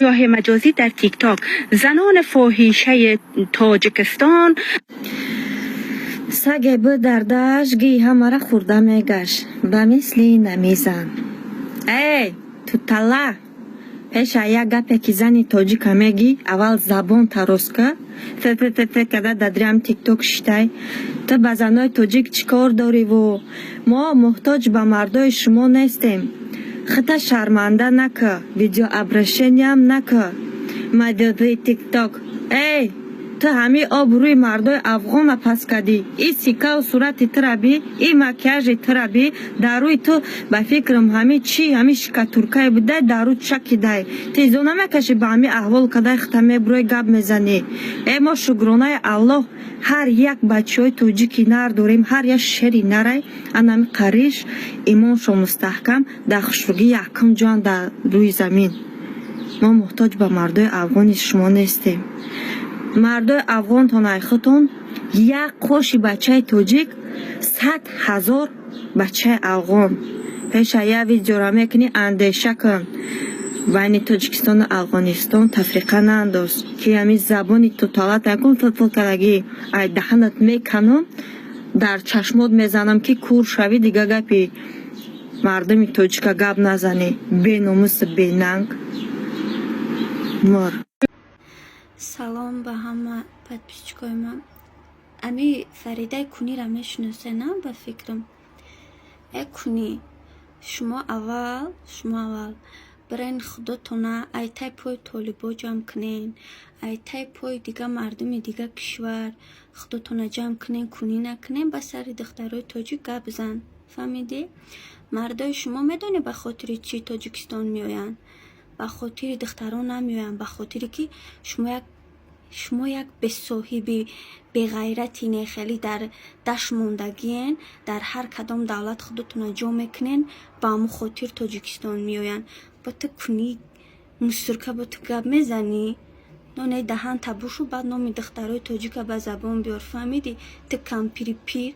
راه مجازی در تیک تاک زنان فاحشه تاجیکستان سگ بود در دشت گی همه خورده میگشت به مثلی نمیزن. ای تو تله پیش یک گپی که زنی تاجیک میگی اول زبان تراز که کده دادریم تیک تاک شتای تو به زنای تاجیک چیکار داری و ما محتاج به مردای شما نیستیم. خطا شرمنده نکه ویدیو ابرشنی هم نکه مدیوی تیک تاک. ای تو همی آبروی مردای افغان پس کدی ای سیکه و صورت ترابی ای مکیاج ترابی داروی تو به فکرم همی چی همی شکا ترکای بوده دارو چکی دای تیزو نمیکشی به همی احوال کده ختمه بروی گب میزنی. ای ما شکرانه الله هر یک بچه های توجیکی نر داریم هر یک شری نرای انمی قریش ایمانشو مستحکم در خوشروگی یکم جان در روی زمین. ما محتاج به مردای افغان شما نیستیم. مردای افغان تانای خودتون یک قوش بچه توجیک 100,000 بچه افغان پیش یک ویدیو را میکنی اندیشه کن بین تاجیکستان و افغانستان تفریقه ننداز که همی زبانی تو طالت نکن فلفل کلگی ای دهنت میکنم در چشمات میزنم که کور شوی دیگه گپی مردمی تاجیک گپ نزنی بی ناموس بی ننگ مر. سلام به همه подписчикای من. امی فریده کنی را میشناسه نه به فکرم. ای کنی شما اول برین خودتونه ای تای پای طالبا جمع کنین ای تای پای دیگه مردم دیگه کشور خودتونه جمع کنین کنی نکنین به سر دخترای تاجیک گپ بزن. فهمیدی؟ مردای شما میدونی به خاطر چی تاجیکستان میآین؟ به خاطر دختران نمیآین، به خاطر که شما یک به صاحبی به غیرتی خیلی در دشت موندگین در هر کدام دولت خودتون جا میکنین با همون خاطر تاجیکستان میآین. با تو کنی مسترکه با تو گپ میزنی نانه دهن تبوشو بعد نام دخترای تاجیک به زبان بیار. فهمیدی؟ تو کمپیری پیر